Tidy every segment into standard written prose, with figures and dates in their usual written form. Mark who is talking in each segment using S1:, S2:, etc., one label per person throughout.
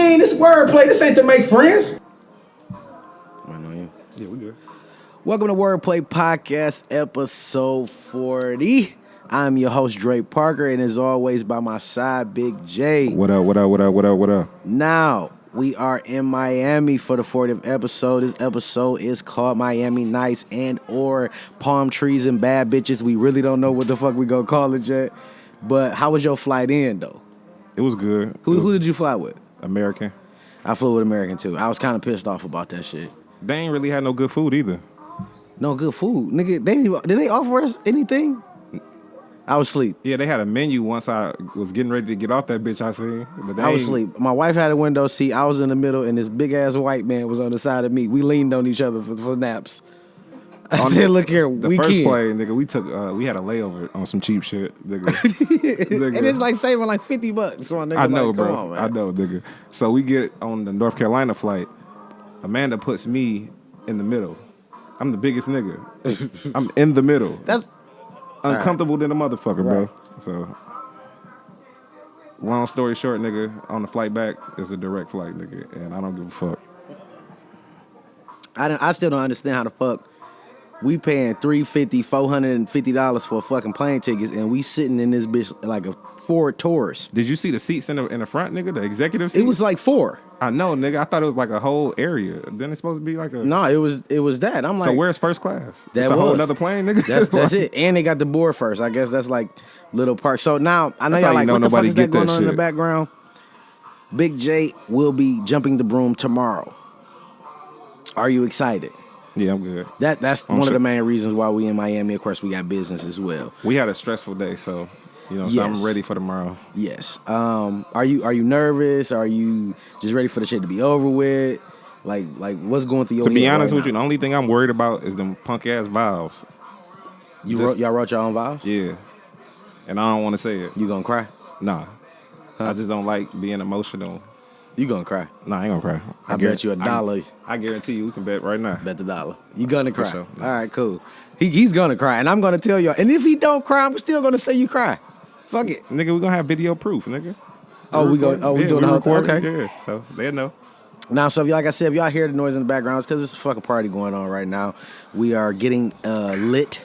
S1: mean, this wordplay. This ain't to make friends.
S2: I know you.
S3: Yeah, we good.
S2: Welcome to Wordplay Podcast, episode 40. I'm your host, Drake Parker, and as always, by my side, Big J.
S3: What up?
S2: Now, we are in Miami for the 40th episode. This episode is called Miami Nights and or Palm Trees and Bad Bitches. We really don't know what the fuck we gonna call it yet. But how was your flight in, though?
S3: It was good.
S2: Who did you fly with?
S3: American.
S2: I flew with American, too. I was kind of pissed off about that shit.
S3: They ain't really had no good food either.
S2: No good food. Nigga, did they offer us anything? I was asleep.
S3: Yeah, they had a menu once I was getting ready to get off that bitch I seen. But
S2: I was asleep. My wife had a window seat. I was in the middle, and this big-ass white man was on the side of me. We leaned on each other for naps. I said, look here,
S3: the first play, nigga, we had a layover on some cheap shit, nigga.
S2: Nigga. And it's like saving like $50. Nigga.
S3: I know,
S2: like,
S3: bro.
S2: Come on, man.
S3: I know, nigga. So we get on the North Carolina flight. Amanda puts me in the middle. I'm the biggest nigga. I'm in the middle.
S2: That's
S3: uncomfortable than a motherfucker,
S2: right.
S3: bro. So, long story short, nigga, on the flight back, it's a direct flight, nigga, and I don't give a fuck.
S2: I still don't understand how the fuck we paying $350, $450 for fucking plane tickets, and we sitting in this bitch like a Ford Taurus.
S3: Did you see the seats in the front, nigga? The executive seats?
S2: It was like 4.
S3: I know, nigga. I thought it was like a whole area. Then it's supposed to be like a...
S2: No, it was that. I'm like...
S3: So where's first class?
S2: That's
S3: a whole other plane, nigga?
S2: That's it. And they got the board first. I guess that's like little part. So now, I know y'all like, what the fuck is that going on in the background? Big J will be jumping the broom tomorrow. Are you excited?
S3: Yeah, I'm good.
S2: That's one of the main reasons why we in Miami. Of course, we got business as well.
S3: We had a stressful day, so... You know, so I'm ready for tomorrow.
S2: Yes. Are you nervous? Are you just ready for the shit to be over with? Like what's going through your head?
S3: To be honest with you, the only thing I'm worried about is them punk ass vows.
S2: Y'all wrote your own vows?
S3: Yeah. And I don't want to say it.
S2: You gonna cry?
S3: Nah.
S2: Huh?
S3: I just don't like being emotional.
S2: You gonna cry?
S3: Nah, I ain't gonna cry.
S2: I bet you $1.
S3: I guarantee you, we can bet right now.
S2: Bet the $1. You gonna cry?
S3: Sure.
S2: All right, cool. He's gonna cry, and I'm gonna tell y'all. And if he don't cry, I'm still gonna say you cry. Fuck it,
S3: nigga. We gonna have video proof, nigga.
S2: We doing the whole thing. Okay.
S3: Yeah, so they'll know.
S2: Now, so like I said, if y'all hear the noise in the background, it's because it's a fucking party going on right now. We are getting lit.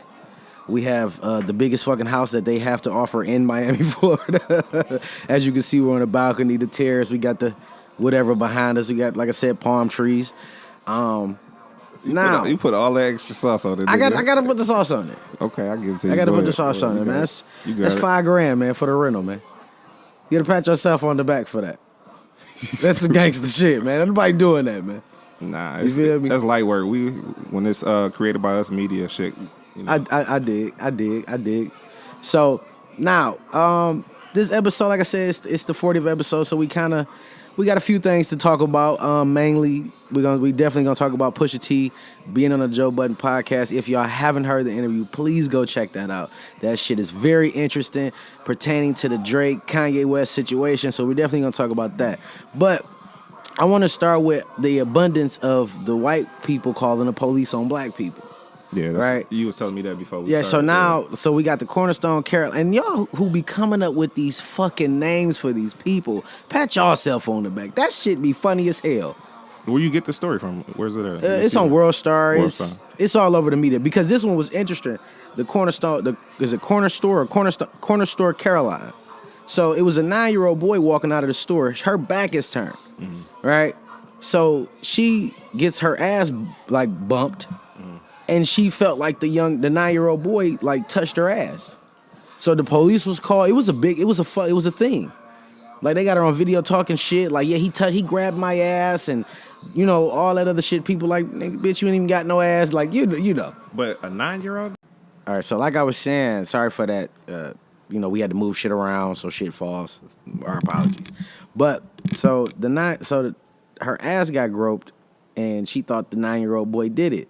S2: We have the biggest fucking house that they have to offer in Miami, Florida. As you can see, we're on the balcony, the terrace. We got the whatever behind us. We got, like I said, palm trees.
S3: You put all that extra sauce on it.
S2: I gotta put the sauce on it.
S3: Okay, I give it to you.
S2: I gotta put the sauce on it, man. That's $5,000, man, for the rental, man. You gotta pat yourself on the back for that. That's some gangster shit, man. Nobody doing that, man.
S3: Nah, that's light work. When it's created by us media shit. You know.
S2: I dig. So now, this episode, like I said, it's the 40th episode, so we got a few things to talk about. Mainly, we definitely gonna talk about Pusha T being on the Joe Budden podcast. If y'all haven't heard the interview, please go check that out. That shit is very interesting, pertaining to the Drake Kanye West situation. So we're definitely gonna talk about that. But I want to start with the abundance of the white people calling the police on black people.
S3: Yeah,
S2: right.
S3: You was telling me that before.
S2: So now, so we got the Cornerstone Carol, and y'all who be coming up with these fucking names for these people, pat yourself on the back. That shit be funny as hell.
S3: Where you get the story from? Where's it at?
S2: It's on World Star. It's all over the media because this one was interesting. The Cornerstone, is it Corner Store or Corner Store Caroline? So it was a 9-year-old boy walking out of the store. Her back is turned, right? So she gets her ass like bumped. And she felt like the 9-year-old boy like touched her ass. So the police was called. It was a thing. Like they got her on video talking shit. Like, yeah, he grabbed my ass and, you know, all that other shit. People like, nigga, bitch, you ain't even got no ass. Like, you know.
S3: But a 9-year-old?
S2: All right, so like I was saying, sorry for that. We had to move shit around so shit falls. Our apologies. But so her ass got groped, and she thought the 9-year-old boy did it.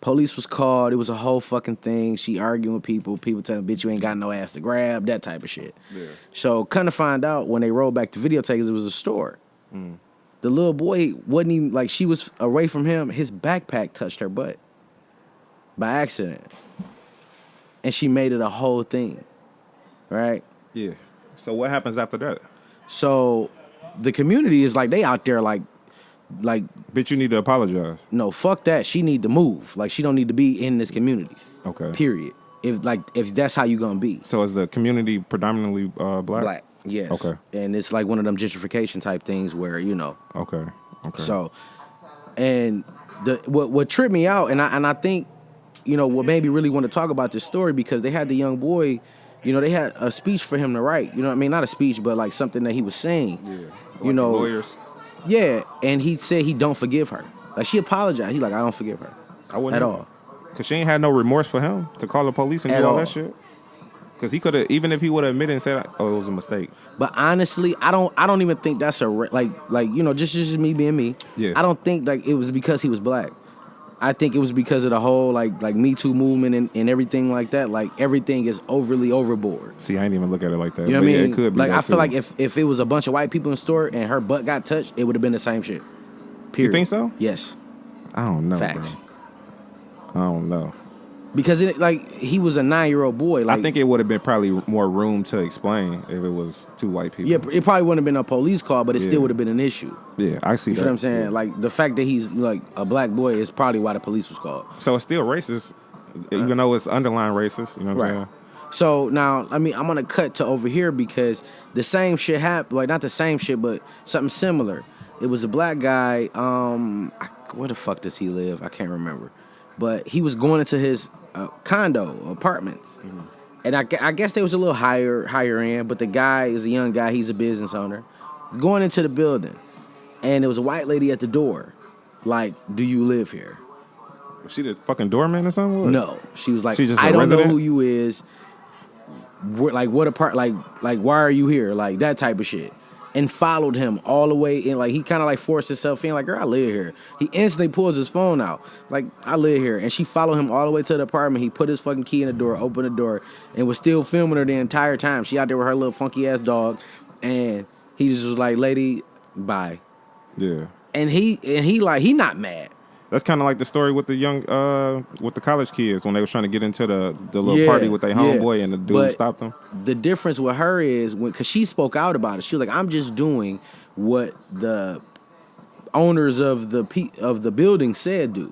S2: Police was called. It was a whole fucking thing. She arguing with people. People telling, bitch, you ain't got no ass to grab. That type of shit. Yeah. So, kind of find out when they rolled back the videotapes, it was a store. The little boy wasn't even, like, she was away from him. His backpack touched her butt by accident. And she made it a whole thing. Right?
S3: Yeah. So, what happens after that?
S2: So, the community is like they out there like
S3: Bitch, you need to apologize.
S2: no, fuck that. She need to move. Like she don't need to be in this community.
S3: Okay.
S2: Period. If that's how you gonna be.
S3: So is the community predominantly black?
S2: Black. Yes.
S3: Okay.
S2: And it's like one of them gentrification type things where,
S3: Okay.
S2: So, and what tripped me out, and I think, what made me really want to talk about this story because they had the young boy, they had a speech for him to write. You know what I mean? Not a speech, but like something that he was saying.
S3: Yeah. Like the lawyers.
S2: Yeah, and he said he don't forgive her. Like she apologized. He's like, I don't forgive her.
S3: I wouldn't
S2: at
S3: either.
S2: all.
S3: Cause she ain't had no remorse for him to call the police and
S2: At
S3: do all
S2: all.
S3: that shit. Cause he could have, even if he would have admitted and said, "Oh, it was a mistake."
S2: But honestly, I don't even think that's just me being me.
S3: Yeah.
S2: I don't think like it was because he was black. I think it was because of the whole like Me Too movement and everything like that. Like everything is overly overboard.
S3: See, I ain't even look at it like that.
S2: You know what I
S3: But
S2: mean?
S3: yeah, it could be.
S2: Like
S3: that
S2: I feel
S3: too.
S2: like if it was a bunch of white people in the store and her butt got touched, it would have been the same shit. Period.
S3: You think so?
S2: Yes.
S3: I don't know,
S2: Facts.
S3: bro. I don't know.
S2: Because he was a 9-year-old boy. Like,
S3: I think it would have been probably more room to explain if it was two white people.
S2: yeah, it probably wouldn't have been a police call, but it
S3: Yeah.
S2: still would have been an issue.
S3: Yeah, I see
S2: You
S3: that.
S2: know what I'm saying?
S3: Yeah.
S2: Like the fact that he's like a black boy is probably why the police was called.
S3: So it's still racist, even though it's underlying racist. You know what I'm saying?
S2: So now, I'm gonna cut to over here because the same shit happened. Like not the same shit, but something similar. It was a black guy. Where the fuck does he live? I can't remember. But he was going into his condo apartments, and I guess they was a little higher end. But the guy is a young guy. He's a business owner. Going into the building, and there was a white lady at the door. Like, do you live here?
S3: Was she the fucking doorman or something? What?
S2: No, she was like,
S3: She's just a
S2: I don't
S3: resident?
S2: know who you is. Like, what apart? Like, why are you here? Like that type of shit. And followed him all the way in. Like he kind of like forced himself in. Like, girl, I live here. He instantly pulls his phone out. Like, I live here. And she followed him all the way to the apartment. He put his fucking key in the door, opened the door, and was still filming her the entire time. She out there with her little funky ass dog, and he just was like, "Lady, bye."
S3: Yeah.
S2: And he not mad.
S3: That's kind of like the story with the young, with the college kids when they was trying to get into the little party with their homeboy and the dude stopped them.
S2: The difference with her is because she spoke out about it. She was like, "I'm just doing what the owners of the building said do."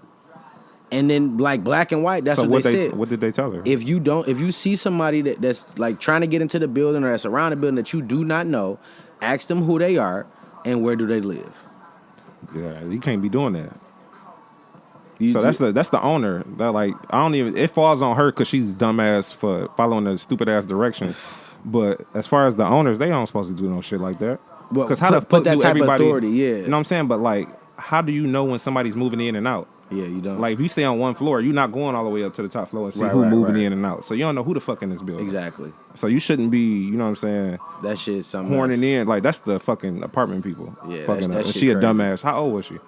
S2: And then like black and white, that's
S3: So
S2: what they said.
S3: What did they tell her?
S2: If you see somebody that's like trying to get into the building or that's around the building that you do not know, ask them who they are and where do they live.
S3: Yeah, you can't be doing that. So that's the owner. That like it falls on her because she's dumbass for following the stupid ass direction. But as far as the owners, they aren't supposed to do no shit like that.
S2: Well,
S3: Because how the fuck
S2: that
S3: do
S2: type
S3: everybody?
S2: of authority, yeah.
S3: You know what I'm saying? But like, how do you know when somebody's moving in and out?
S2: Yeah, you don't.
S3: Like if you stay on one floor, you're not going all the way up to the top floor and see
S2: Right,
S3: who
S2: right,
S3: moving
S2: right.
S3: in and out. So you don't know who the fuck in this building.
S2: Exactly.
S3: So you shouldn't be, you know what I'm saying,
S2: That shit's something
S3: horning
S2: else.
S3: in. Like that's the fucking apartment people.
S2: Yeah,
S3: fucking
S2: that
S3: up. And
S2: shit
S3: she a
S2: crazy.
S3: dumbass. How old was she?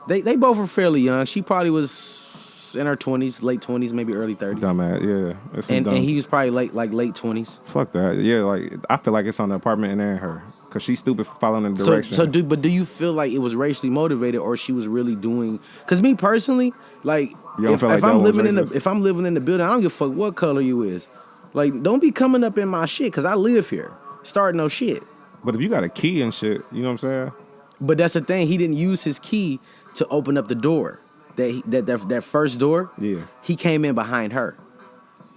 S2: They both were fairly young. She probably was in her 20s, late 20s, maybe early 30s.
S3: Dumbass. Yeah. That's some
S2: And
S3: dumb.
S2: he was probably late 20s.
S3: Fuck that. Yeah. Like I feel like it's on the apartment and her because she's stupid for following the directions.
S2: But do you feel like it was racially motivated or she was really doing? Because me personally, like
S3: You don't
S2: if
S3: feel like that
S2: I'm
S3: was
S2: living
S3: racist?
S2: if I'm living in the building, I don't give a fuck what color you is. Like, don't be coming up in my shit because I live here. Start no shit.
S3: But if you got a key and shit, you know what I'm saying?
S2: But that's the thing. He didn't use his key to open up the door. That first door.
S3: Yeah.
S2: He came in behind her.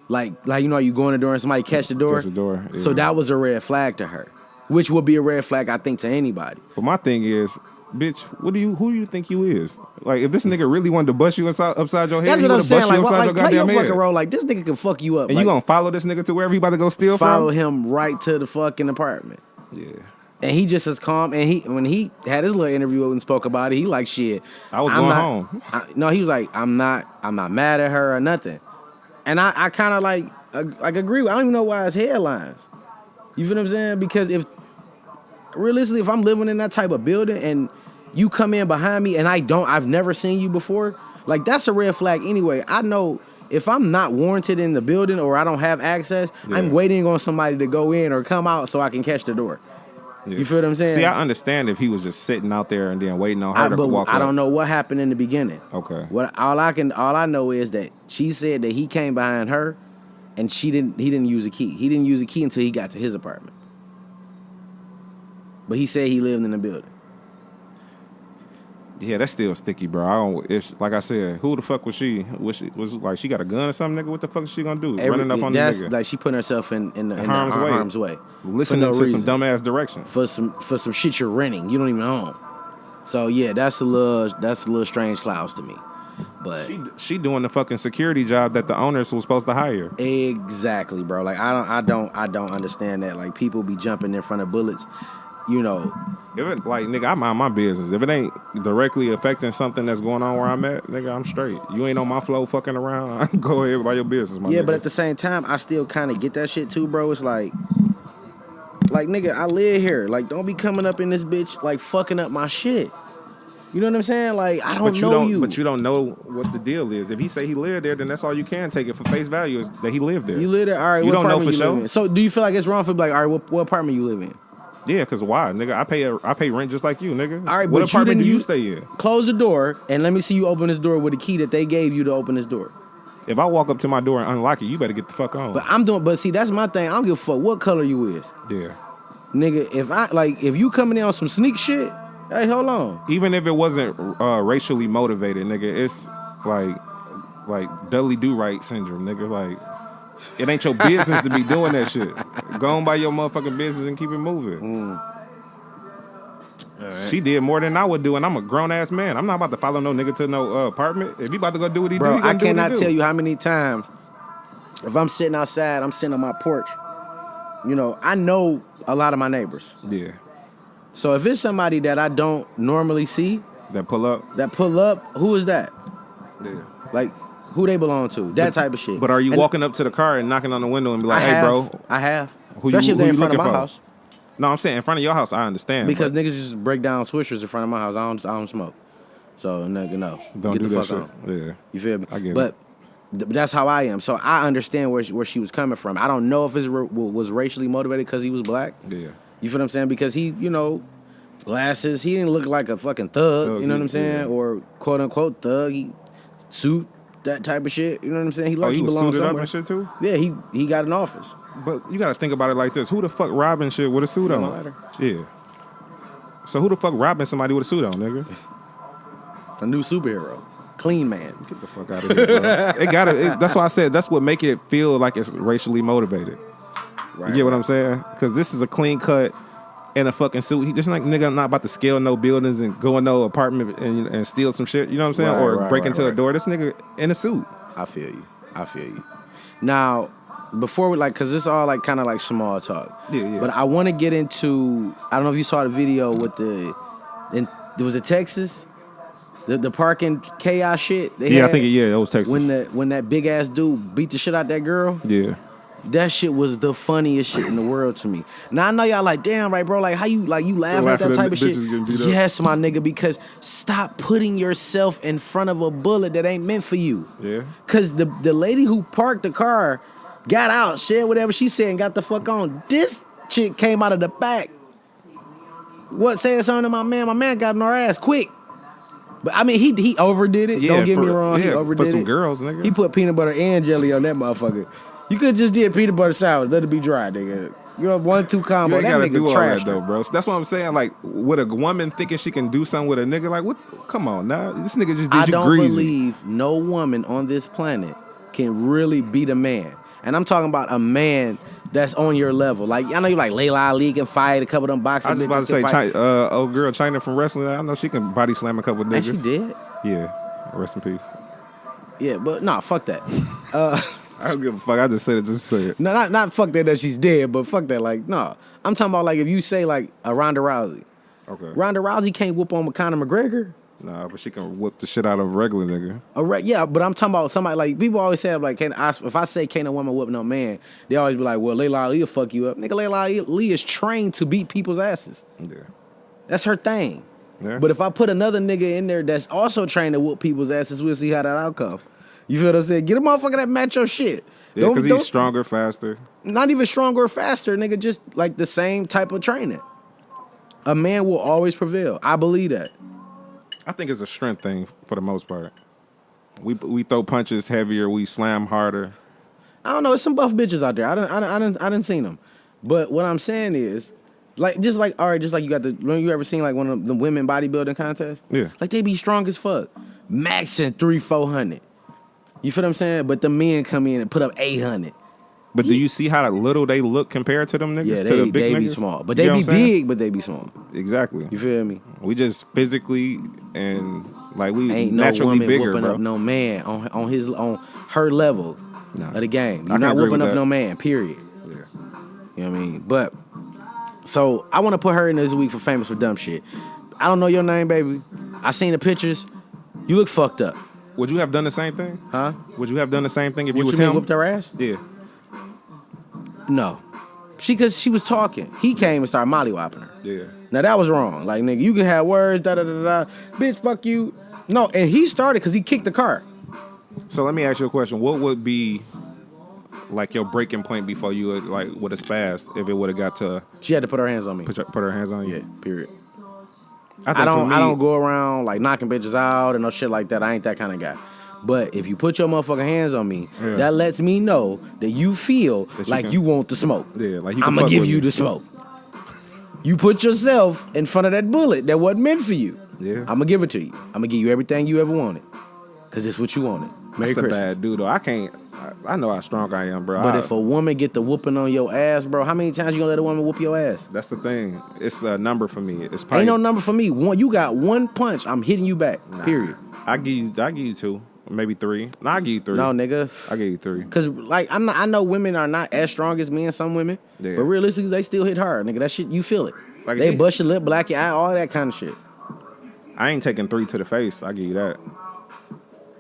S2: Like you know how you go in the door and somebody catch the door.
S3: Catch the door, yeah.
S2: So that was a red flag to her, which would be a red flag I think to anybody.
S3: But my thing is, bitch, who do you think you is? Like if this nigga really wanted to bust you upside your head,
S2: That's
S3: he
S2: what I'm
S3: would've
S2: saying.
S3: bust
S2: Like,
S3: you upside your
S2: play your
S3: goddamn head.
S2: fucking role. Like this nigga can fuck you up.
S3: And
S2: like,
S3: you gonna follow this nigga to wherever he about to go steal
S2: follow
S3: from?
S2: him right to the fucking apartment.
S3: Yeah.
S2: And he just as calm. And when he had his little interview and spoke about it, he like shit.
S3: I was
S2: I'm
S3: going
S2: not-
S3: home.
S2: No, he was like, I'm not mad at her or nothing. And I kind of like agree with. I don't even know why it's headlines. You feel what I'm saying? Because realistically, if I'm living in that type of building and you come in behind me and I've never seen you before, like that's a red flag anyway. I know if I'm not warranted in the building or I don't have access,
S3: Yeah.
S2: I'm waiting on somebody to go in or come out so I can catch the door.
S3: Yeah.
S2: You feel what I'm saying?
S3: See, I understand if he was just sitting out there and then waiting on her to
S2: But
S3: walk up.
S2: I don't know what happened in the beginning.
S3: Okay.
S2: All I know is that she said that he came behind her and he didn't use a key. He didn't use a key until he got to his apartment. but he said he lived in the building.
S3: Yeah, that's still sticky, bro. I don't. If like I said, who the fuck was she? Was like she got a gun or something, nigga? What the fuck is she gonna do? Running up on the nigga?
S2: Like she putting herself in
S3: harm's way. Listening to some dumbass direction
S2: for some shit you're renting. You don't even own. So yeah, that's a little strange clouds to me. But
S3: she doing the fucking security job that the owners was supposed to hire.
S2: Exactly, bro. Like I don't understand that. Like people be jumping in front of bullets. You know,
S3: if it like nigga, I mind my business. If it ain't directly affecting something that's going on where I'm at, nigga, I'm straight. You ain't on my flow fucking around. Go ahead about your business, my nigga.
S2: But at the same time, I still kind of get that shit too, bro. It's like nigga, I live here. Like, don't be coming up in this bitch like fucking up my shit. You know what I'm saying? Like, I don't know you.
S3: But you don't know what the deal is. If he say he lived there, then that's all you can take it for face value is that he lived there.
S2: You live there, all right.
S3: You don't know for sure.
S2: So, do you feel like it's wrong for like, all right, what apartment you live in?
S3: Yeah, cause why, nigga? I pay rent just like you, nigga.
S2: All right,
S3: what
S2: but
S3: apartment do you stay in?
S2: Close the door and let me see you open this door with the key that they gave you to open this door.
S3: If I walk up to my door and unlock it, you better get the fuck on.
S2: But see, that's my thing. I don't give a fuck what color you is.
S3: Yeah,
S2: nigga. If you coming in on some sneak shit, hey, hold on.
S3: Even if it wasn't racially motivated, nigga, it's like Dudley Do Right syndrome, nigga. Like, it ain't your business to be doing that shit. Go on by your motherfucking business and keep it moving. Right. She did more than I would do, and I'm a grown ass man. I'm not about to follow no nigga to no apartment. If he about to go do what he do, he
S2: I cannot tell you how many times if I'm sitting outside, I'm sitting on my porch. You know, I know a lot of my neighbors.
S3: Yeah.
S2: So if it's somebody that I don't normally see,
S3: that pull up,
S2: who is that?
S3: Yeah.
S2: Like, who they belong to? That type of shit.
S3: But are you walking up to the car and knocking on the window and be like, "Hey, bro"?
S2: I have. Especially if they're in front of my house.
S3: No, I'm saying in front of your house. I understand
S2: because niggas just break down swishers in front of my house. I don't smoke, so nigga, no.
S3: Don't
S2: get
S3: do
S2: the
S3: that
S2: fuck
S3: shit.
S2: on.
S3: Yeah,
S2: you feel me?
S3: I get
S2: it. But that's how I am. So I understand where she was coming from. I don't know if it was racially motivated because he was black.
S3: Yeah.
S2: You feel what I'm saying? Because he, you know, glasses. He didn't look like a fucking thug. You know what I'm saying? Yeah. Or quote unquote thug. He suit. That type of shit, you know what I'm saying? He
S3: was
S2: belongs
S3: suited
S2: somewhere.
S3: Up and shit too?
S2: Yeah, he got an office.
S3: But you gotta think about it like this: who the fuck robbing shit with a suit on? Yeah. So who the fuck robbing somebody with a suit on, nigga?
S2: A new superhero, clean man.
S3: Get the fuck out of here, bro. That's why I said that's what make it feel like it's racially motivated. Right, you get what I'm saying? Because this is a clean cut. In a fucking suit. He just like nigga not about to scale no buildings and go in no apartment and steal some shit. You know what I'm saying? Or break into a door. This nigga in a suit.
S2: I feel you. Now, before we because this all like kind of like small talk.
S3: Yeah.
S2: But I want to get into. I don't know if you saw the video with there was a Texas, the parking chaos shit.
S3: I think it was Texas.
S2: When that big ass dude beat the shit out that girl.
S3: Yeah.
S2: That shit was the funniest shit in the world to me. Now I know y'all like, damn, right, bro? Like, how you laugh at that type of shit? Yes, my nigga, because stop putting yourself in front of a bullet that ain't meant for you.
S3: Yeah.
S2: Cause the lady who parked the car got out, said whatever she said, and got the fuck on. This chick came out of the back. Saying something to my man? My man got in our ass quick. But I mean, he overdid it. Don't get me wrong, he overdid it.
S3: For some girls, nigga.
S2: He put peanut butter and jelly on that motherfucker. You could just did peanut butter salad, let it be dry, nigga. You know, 1-2 combo.
S3: You ain't
S2: that
S3: gotta
S2: nigga
S3: do all
S2: trash,
S3: that though, bro. So that's what I'm saying. Like, with a woman thinking she can do something with a nigga, like, what? Come on, now this nigga just did you greasy.
S2: I don't believe no woman on this planet can really beat a man, and I'm talking about a man that's on your level. Like, I know you like Layla Ali can fight a couple of them boxing.
S3: I was about to say, old girl China from wrestling. I know she can body slam a couple of niggas.
S2: And she did.
S3: Yeah. Rest in peace.
S2: Yeah, but nah, fuck that.
S3: I don't give a fuck. I just said it just to say it.
S2: No, not fuck that she's dead, but fuck that. Like, no. I'm talking about like if you say like a Ronda Rousey.
S3: Okay.
S2: Ronda Rousey can't whoop on Conor McGregor.
S3: Nah, but she can whoop the shit out of a regular nigga.
S2: Yeah, but I'm talking about somebody like people always say like, if I say can't a woman whoop no man, they always be like, well, Layla Ali will fuck you up. Nigga, Layla Ali is trained to beat people's asses.
S3: Yeah.
S2: That's her thing.
S3: Yeah.
S2: But if I put another nigga in there that's also trained to whoop people's asses, we'll see how that outcome. You feel what I'm saying? Get a motherfucker that match your shit.
S3: Yeah, because he's stronger, faster.
S2: Not even stronger or faster, nigga. Just like the same type of training. A man will always prevail. I believe that.
S3: I think it's a strength thing for the most part. We throw punches heavier. We slam harder.
S2: I don't know. It's some buff bitches out there. I didn't seen them. But what I'm saying is, Like just like you got you ever seen like one of the women bodybuilding contests?
S3: Yeah.
S2: Like they be strong as fuck, maxing 300-400. You feel what I'm saying? But the men come in and put up 800.
S3: But do you see how little they look compared to them niggas?
S2: Yeah,
S3: to the big
S2: they
S3: niggas?
S2: be small, but
S3: You
S2: they
S3: know
S2: be
S3: what I'm saying?
S2: big, but they be small.
S3: Exactly.
S2: You feel me?
S3: We just physically and like we
S2: Ain't no
S3: naturally
S2: woman
S3: bigger,
S2: whooping
S3: bro.
S2: up no man on her level of the game.
S3: I
S2: You're
S3: can
S2: not
S3: agree
S2: whooping
S3: with
S2: up
S3: that.
S2: no man. Period.
S3: Yeah.
S2: You know what I mean? But so I want to put her in this week for famous for dumb shit. I don't know your name, baby. I seen the pictures. You look fucked up,
S3: Would you have done the same thing?
S2: huh?
S3: Would you have done the same thing if you
S2: What
S3: was
S2: you mean,
S3: him?
S2: whooped her ass?
S3: Yeah.
S2: No, cause she was talking. He came and started mollywopping her.
S3: Yeah.
S2: Now that was wrong. Like nigga, you can have words, da da da da. Bitch, fuck you. No, and he started because he kicked the car.
S3: So let me ask you a question. What would be like your breaking point before you would have spazzed if it would have got to
S2: She had to put her hands on me.
S3: put her hands on you?
S2: Yeah, period.
S3: I
S2: I
S3: for me,
S2: don't go around like knocking bitches out and no shit like that. I ain't that kind of guy. But if you put your motherfucking hands on me,
S3: Yeah.
S2: that lets me know that you feel
S3: That you
S2: like
S3: can-
S2: you want the smoke.
S3: Yeah, like you can
S2: I'm gonna
S3: fuck
S2: give
S3: with
S2: you
S3: me.
S2: the smoke. You put yourself in front of that bullet that wasn't meant for you.
S3: Yeah.
S2: I'm gonna give it to you. I'm gonna give you everything you ever wanted. Cause it's what you wanted. Merry
S3: That's a
S2: Christmas.
S3: bad dude though. I can't. I know how strong I am, bro.
S2: But if a woman get the whooping on your ass, bro, how many times you gonna let a woman whoop your ass?
S3: that's the thing. It's a number for me. It's probably
S2: Ain't no number for me. You got one punch, I'm hitting you back. Period.
S3: I give you 2, maybe 3. No, I give you 3.
S2: No, nigga.
S3: I give you 3.
S2: Cause like I know women are not as strong as men, some women,
S3: Yeah.
S2: but realistically they still hit hard, nigga. That shit you feel it.
S3: Like,
S2: They
S3: she-
S2: bust your lip, black your eye, all that kind of shit.
S3: I ain't taking 3 to the face. I give you that.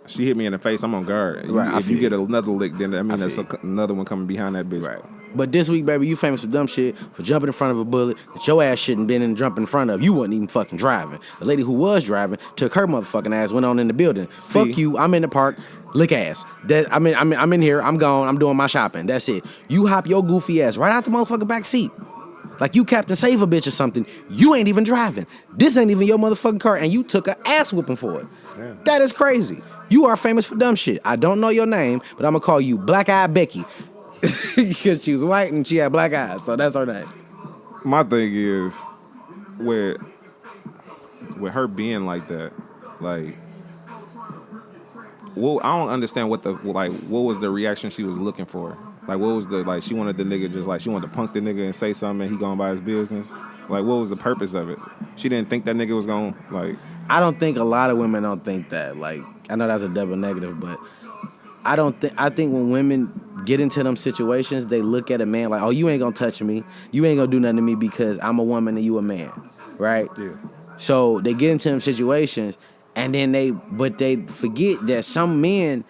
S3: She hit me in the face. I'm on guard.
S2: Right, I
S3: If you
S2: feel
S3: get another lick, then I mean there's
S2: feel
S3: another one coming behind that bitch.
S2: Right. But this week, baby, you famous for dumb shit, for jumping in front of a bullet that your ass shouldn't been in jumping in front of. You wasn't even fucking driving. The lady who was driving took her motherfucking ass, went on in the building.
S3: See?
S2: Fuck you. I'm in the park. Lick ass. That I'm in here. I'm gone. I'm doing my shopping. That's it. You hop your goofy ass right out the motherfucking back seat. Like you Captain Save a bitch or something. You ain't even driving. This ain't even your motherfucking car, and you took a ass whooping for it.
S3: Yeah.
S2: That is crazy. You are famous for dumb shit. I don't know your name, but I'm gonna call you Black Eye Becky. Because she was white and she had black eyes, so that's her name.
S3: My thing is with her being like that, like, well, I don't understand what was the reaction she was looking for. Like, what was she wanted the nigga just like, she wanted to punk the nigga and say something and he going by his business. Like, what was the purpose of it? She didn't think that nigga was going, like.
S2: I don't think a lot of women don't think that. Like, I know that's a double negative, but I think when women get into them situations, they look at a man like, oh, you ain't gonna touch me. You ain't gonna do nothing to me because I'm a woman and you a man, right?
S3: Yeah.
S2: So they get into them situations and then they forget that some men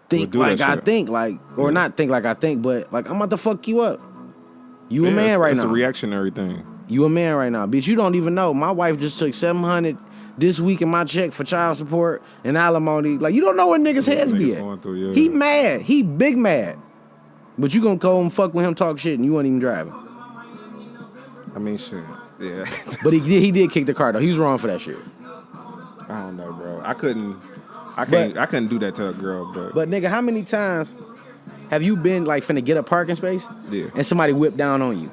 S2: think
S3: do
S2: like
S3: that
S2: I
S3: shit.
S2: think, like, or
S3: Yeah.
S2: not think like I think, but like, I'm about to fuck you up. You a man right
S3: it's
S2: now.
S3: a reactionary thing.
S2: You a man right now. Bitch, you don't even know. My wife just took $700 this week in my check for child support and alimony. Like, you don't know where niggas' heads be
S3: niggas
S2: at.
S3: going through, yeah.
S2: He mad. He big mad. But you gonna go and fuck with him, talk shit, and you wasn't even driving.
S3: I mean, shit. Yeah.
S2: But he did kick the car, though. He was wrong for that shit.
S3: I don't know, bro. I couldn't do that to a girl,
S2: But, nigga, how many times have you been, like, finna get a parking space
S3: Yeah.
S2: and somebody whipped down on you?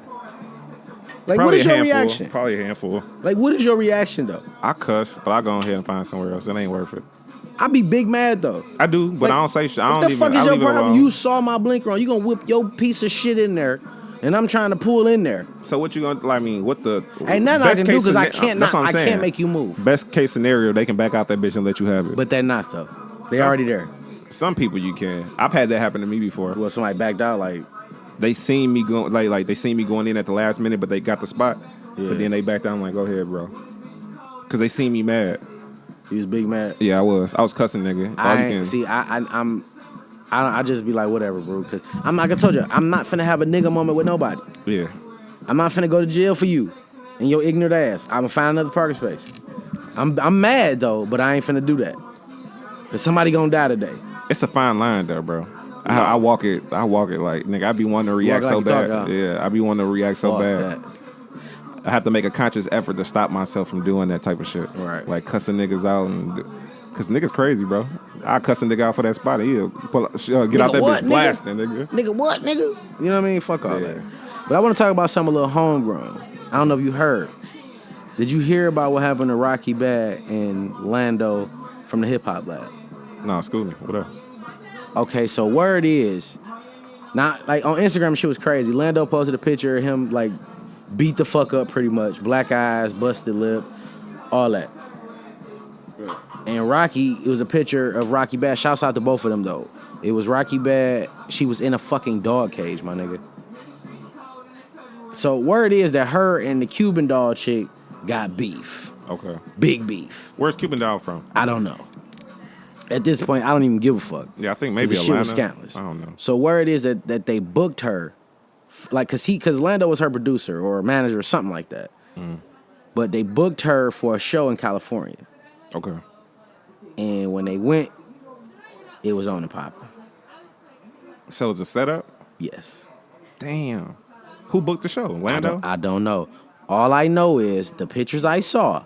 S2: Like,
S3: probably
S2: what is
S3: a
S2: your
S3: handful.
S2: reaction?
S3: Probably a handful.
S2: Like, what is your reaction, though?
S3: I cuss, but I go ahead and find somewhere else. It ain't worth it.
S2: I be big mad, though.
S3: I do, but
S2: Like,
S3: I don't say shit. I
S2: What
S3: don't
S2: the
S3: even.
S2: fuck
S3: I
S2: is your
S3: leave it
S2: problem?
S3: alone.
S2: You saw my blinker on. You gonna whip your piece of shit in there, and I'm trying to pull in there.
S3: So what you gonna? Like, I mean, what the?
S2: Ain't nothing I
S3: best
S2: can do
S3: case
S2: because I
S3: scena-
S2: can't.
S3: That's what I'm
S2: I
S3: saying.
S2: can't make you move.
S3: Best case scenario, they can back out that bitch and let you have it.
S2: But they're not though. They
S3: Some-
S2: already there.
S3: Some people you can. I've had that happen to me before.
S2: Well, somebody backed out. Like,
S3: They seen me going like they seen me going in at the last minute, but they got the spot.
S2: Yeah.
S3: But then they backed down. I'm like, go ahead, bro. Cause they seen me mad.
S2: he was big mad.
S3: Yeah, I was cussing, nigga. All
S2: I
S3: you
S2: ain't-
S3: can.
S2: see. I just be like, whatever, bro. Because I'm like I told you, I'm not finna have a nigga moment with nobody.
S3: Yeah.
S2: I'm not finna go to jail for you and your ignorant ass. I'm gonna find another parking space. I'm mad though, but I ain't finna do that. Cause somebody gonna die today.
S3: It's a fine line though, bro. I walk it like, nigga, I be wanting to react
S2: like
S3: so
S2: you
S3: bad.
S2: talk, huh?
S3: Yeah, I be wanting to react so
S2: Fuck
S3: bad.
S2: that.
S3: I have to make a conscious effort to stop myself from doing that type of shit.
S2: Right.
S3: Like cussing niggas out cause niggas crazy, bro. I cuss a nigga out for that spot. He'll get out that
S2: what,
S3: bitch
S2: nigga?
S3: blasting, nigga.
S2: Nigga, what, nigga? You know what I mean? Fuck all
S3: Yeah.
S2: that. But I want to talk about something a little homegrown. I don't know if you heard. Did you hear about what happened to Rocky Bad and Lando from the Hip Hop Lab?
S3: No, school me. What up?
S2: Okay, so word is, not like on Instagram, shit was crazy. Lando posted a picture of him like beat the fuck up pretty much, black eyes, busted lip, all that. And Rocky, it was a picture of Rocky Bad. Shouts out to both of them though. It was Rocky Bad. She was in a fucking dog cage, my nigga. So word is that her and the Cuban doll chick got beef.
S3: Okay.
S2: Big beef.
S3: Where's Cuban Doll from?
S2: I don't know. At this point, I don't even give a fuck.
S3: Yeah, I think maybe
S2: the shit
S3: Atlanta.
S2: was scandalous.
S3: I don't know.
S2: So word is that they booked her, like, cause Lando was her producer or manager or something like that. But they booked her for a show in California.
S3: Okay.
S2: And when they went, it was on and popping.
S3: So it's a setup?
S2: Yes.
S3: Damn. Who booked the show? Lando?
S2: I don't know. All I know is the pictures I saw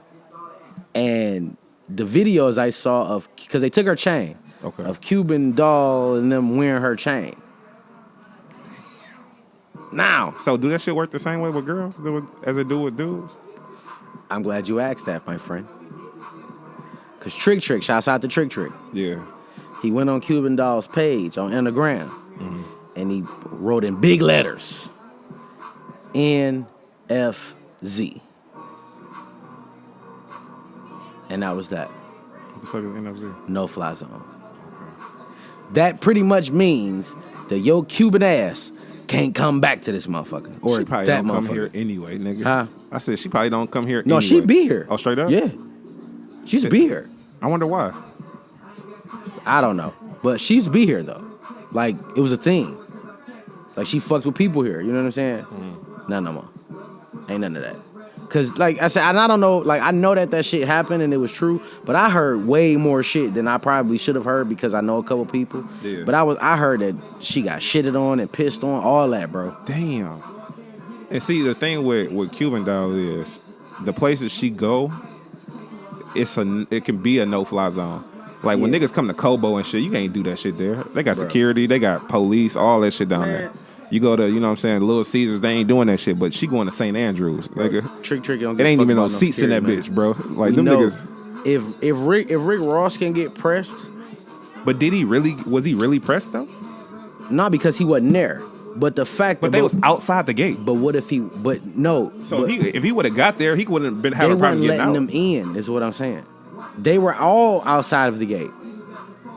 S2: and the videos I saw of, because they took her chain,
S3: Okay.
S2: of Cuban doll and them wearing her chain. Now,
S3: So do that shit work the same way with girls as it do with dudes?
S2: I'm glad you asked that, my friend. Because Trick, shouts out to Trick.
S3: Yeah.
S2: He went on Cuban Doll's page on Instagram and he wrote in big letters, NFZ. And that was that.
S3: What the fuck is NFZ?
S2: No fly zone. That pretty much means that your Cuban ass can't come back to this motherfucker. Or
S3: She probably
S2: that
S3: don't
S2: motherfucker.
S3: come here anyway, nigga.
S2: Huh?
S3: I said she probably don't come here
S2: No,
S3: anyway.
S2: she be here.
S3: Oh, straight up?
S2: Yeah. She's be here.
S3: I wonder why.
S2: I don't know. But she's be here though. Like, it was a thing. Like, she fucked with people here. You know what I'm saying? Nah, no more. Ain't none of that. Cause like I said, and I don't know, like I know that shit happened and it was true, but I heard way more shit than I probably should have heard because I know a couple people.
S3: Yeah.
S2: But I heard that she got shitted on and pissed on, all that, bro.
S3: Damn. And see, the thing with Cuban Doll is the places she go, it can be a no-fly zone. Like when
S2: Yeah.
S3: niggas come to Kobo and shit, you can't do that shit there. They got security, they got police, all that shit down there. You go to, you know what I'm saying, Little Caesars, they ain't doing that shit, but she going to St. Andrews. Nigga.
S2: Trick don't
S3: It
S2: give a
S3: ain't
S2: fuck
S3: even no
S2: about
S3: seats in that
S2: security,
S3: bitch,
S2: man.
S3: bro. Like
S2: We
S3: them
S2: know
S3: niggas.
S2: if Rick Ross can get pressed,
S3: But was he really pressed though?
S2: not because he wasn't there, but the fact
S3: But
S2: that
S3: they was outside the gate.
S2: But what if he? But no.
S3: So
S2: but
S3: if he would have got there, he wouldn't have been
S2: they
S3: having a problem
S2: weren't
S3: getting
S2: letting
S3: out.
S2: them in. Is what I'm saying. They were all outside of the gate.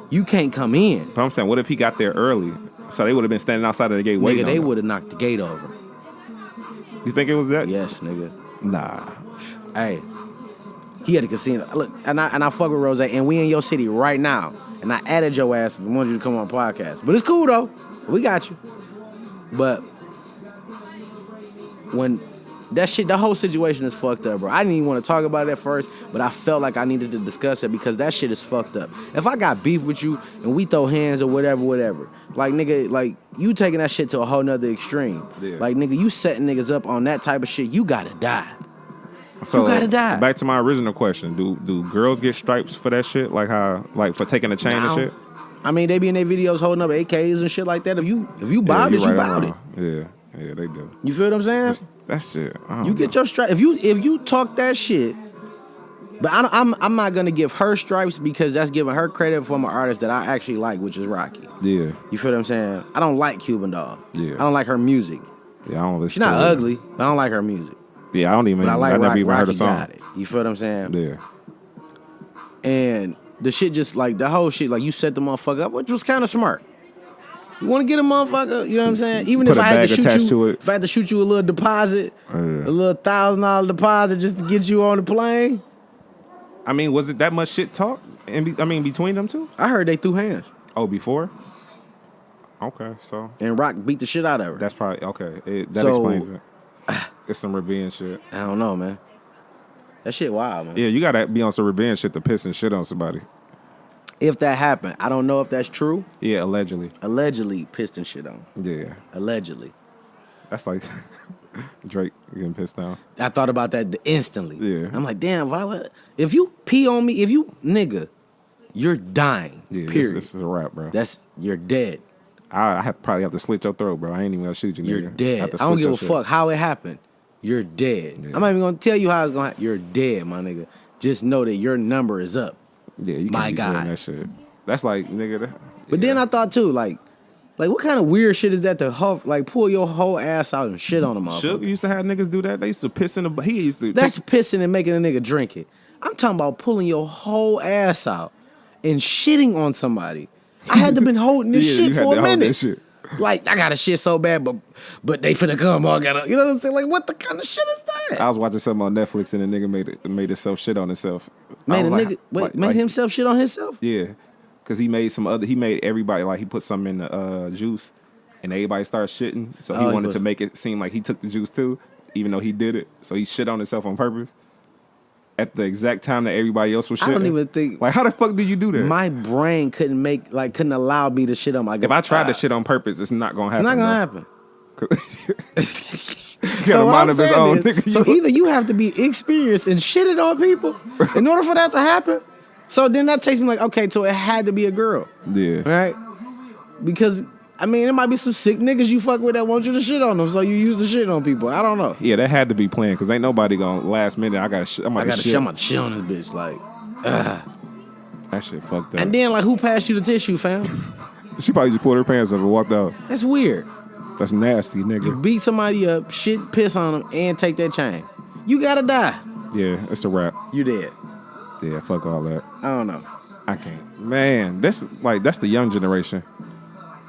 S2: You can't come in.
S3: But I'm saying, what if he got there early? So they would have been standing outside of the gate waiting.
S2: Nigga, they
S3: on him.
S2: would have knocked the gate over.
S3: You think it was that?
S2: Yes, nigga.
S3: Nah.
S2: Hey, he had a casino. Look, and I fuck with Rose, and we in your city right now. And I added your ass and wanted you to come on podcast. But it's cool though. We got you. But when that shit, the whole situation is fucked up, bro. I didn't even want to talk about it at first, but I felt like I needed to discuss it because that shit is fucked up. If I got beef with you and we throw hands or whatever, like nigga, like you taking that shit to a whole nother extreme.
S3: Yeah.
S2: Like nigga, you setting niggas up on that type of shit, you gotta die.
S3: So
S2: You gotta die.
S3: Back to my original question: Do girls get stripes for that shit? Like for taking a chain
S2: Now,
S3: and shit?
S2: I mean, they be in their videos holding up AKs and shit like that. If you bout it, you
S3: right,
S2: bout
S3: I'm
S2: it.
S3: wrong. Yeah, they do.
S2: You feel what I'm saying?
S3: That shit. I don't
S2: You get
S3: know.
S2: your stripe. If you talk that shit, but I'm not gonna give her stripes because that's giving her credit from an artist that I actually like, which is Rocky.
S3: Yeah,
S2: You feel what I'm saying? I don't like Cuban Doll.
S3: Yeah.
S2: I don't like her music.
S3: yeah. I don't listen.
S2: She's not
S3: to it.
S2: ugly, but I don't like her music.
S3: Yeah, I don't even.
S2: But I like
S3: never
S2: Rocky.
S3: even heard
S2: Rocky
S3: a song.
S2: got it. You feel what I'm saying?
S3: Yeah.
S2: And the shit just like the whole shit, like you set the motherfucker up, which was kind of smart. You want to get a motherfucker, you know what I'm saying? Even
S3: Put
S2: if
S3: a
S2: I had
S3: bag
S2: to shoot
S3: attached
S2: you,
S3: to it.
S2: if I had to shoot you a little deposit, a little $1,000 deposit just to get you on the plane.
S3: I mean, was it that much shit talk? Between them two?
S2: I heard they threw hands
S3: Oh, before? Okay, so
S2: and Rock beat the shit out of her.
S3: that's probably okay. That
S2: So-
S3: explains it. It's some revenge shit.
S2: I don't know, man. That shit wild, man.
S3: Yeah, you gotta be on some revenge shit to piss and shit on somebody.
S2: If that happened, I don't know if that's true.
S3: Yeah, allegedly.
S2: Allegedly pissed and shit on.
S3: Yeah,
S2: Allegedly.
S3: that's like Drake getting pissed down.
S2: I thought about that instantly.
S3: Yeah.
S2: I'm like, damn, if you pee on me, nigga, you're dying.
S3: Yeah,
S2: period.
S3: this is a wrap, bro.
S2: You're dead.
S3: I probably have to slit your throat, bro. I ain't even gonna shoot you.
S2: You're
S3: nigga. I
S2: dead.
S3: have to
S2: I don't
S3: slit
S2: give
S3: your
S2: a
S3: shit.
S2: fuck how it happened. you're dead.
S3: Yeah.
S2: I'm not even gonna tell you how it's gonna happen. You're dead, my nigga. Just know that your number is up.
S3: Yeah, you can't
S2: My
S3: be
S2: God.
S3: doing that shit. That's like, nigga.
S2: But then I thought too, like what kind of weird shit is that to like pull your whole ass out and shit on a motherfucker?
S3: Suge used to have niggas do that. They used to piss in the. He used to.
S2: That's pissing and making a nigga drink it. I'm talking about pulling your whole ass out and shitting on somebody. I had to been holding this shit for a minute.
S3: Shit.
S2: Like, I got a shit so bad, but they finna come. I gotta, you know what I'm saying? Like, what the kind of shit is that?
S3: I was watching something on Netflix and the nigga made himself shit on himself.
S2: Made himself shit on himself?
S3: Yeah, because he made everybody, like, he put something in the juice and everybody started shitting. So he wanted to make it seem like he took the juice too, even though he did it. So he shit on himself on purpose at the exact time that everybody else was shitting.
S2: I don't even think.
S3: Like, how the fuck do you do that?
S2: My brain couldn't allow me to shit on my.
S3: If I tried to shit on purpose, it's not gonna happen.
S2: It's not gonna happen.
S3: Got a mind of his own.
S2: So either you have to be experienced and shitting on people in order for that to happen. So then that takes me like, okay, so it had to be a girl.
S3: Yeah.
S2: Right? Because I mean, there might be some sick niggas you fuck with that want you to shit on them, so you use the shit on people. I don't know.
S3: Yeah, that had to be planned because ain't nobody gonna last minute. I'm about to shit.
S2: I'm about to shit on this bitch. Like,
S3: that shit fucked up.
S2: And then like, who passed you the tissue, fam?
S3: She probably just pulled her pants up and walked out.
S2: That's weird.
S3: That's nasty, nigga.
S2: You beat somebody up, shit, piss on them, and take that chain. You gotta die.
S3: Yeah, it's a wrap.
S2: You dead.
S3: Yeah, fuck all that.
S2: I don't know.
S3: I can't. Man, that's the young generation.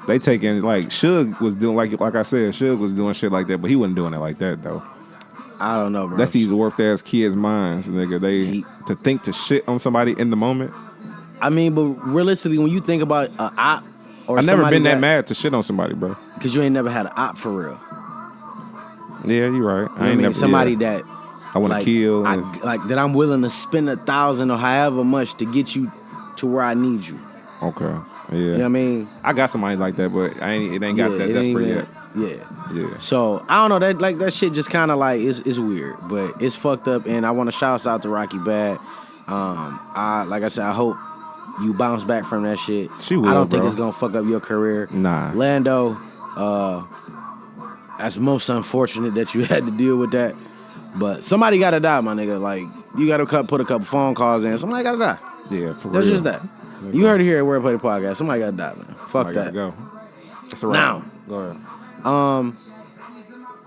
S3: They taking, like, Suge was doing, like I said, Suge was doing shit like that, but he wasn't doing it like that, though.
S2: I don't know, bro.
S3: That's these warped-ass kids' minds, nigga. To think to shit on somebody in the moment.
S2: I mean, but realistically, when you think about an op or
S3: I've never been that mad to shit on somebody, bro.
S2: Because you ain't never had an op for real.
S3: Yeah, you're right.
S2: I ain't never somebody that
S3: I want to kill.
S2: Like that I'm willing to spend $1,000 or however much to get you to where I need you.
S3: Okay. Yeah.
S2: You know what I mean?
S3: I got somebody like that, but it ain't got that desperate yet.
S2: Yeah. So I don't know, that shit just kind of like is weird, but it's fucked up. And I want to shout out to Rocky Bad. Like I said, I hope you bounce back from that shit.
S3: She will,
S2: I don't think it's gonna fuck up your career.
S3: Nah.
S2: Lando, that's most unfortunate that you had to deal with that. But somebody gotta die, my nigga. Like, you gotta put a couple phone calls in. Somebody gotta die.
S3: Yeah, for real.
S2: That's just that. Okay. You heard it here at Wordplay Podcast. Somebody gotta die, man. Fuck that.
S3: Go. It's a wrap.
S2: Now,
S3: go ahead.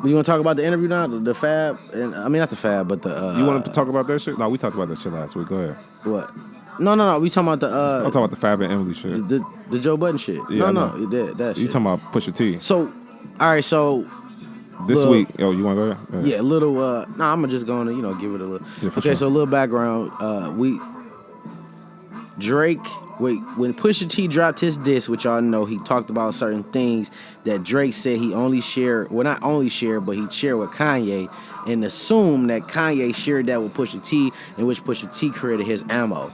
S2: You want to talk about the interview now? The Fab? I mean, not the Fab, but the...
S3: you want to talk about that shit? No, we talked about that shit last week. Go ahead.
S2: What? No. We talking about the...
S3: I'm talking about the Fab and Emily shit.
S2: The Joe Budden shit.
S3: Yeah,
S2: no, you did that shit.
S3: You talking about Pusha T.
S2: So, all right, so...
S3: This week... Oh, you want to go ahead?
S2: Yeah, a little... I'm just going to, give it a little...
S3: Yeah,
S2: okay,
S3: sure.
S2: So a little background. Drake... Wait, when Pusha T dropped his diss, which y'all know, he talked about certain things that Drake said he only shared, well, not only shared, but he shared with Kanye, and assumed that Kanye shared that with Pusha T, in which Pusha T created his ammo.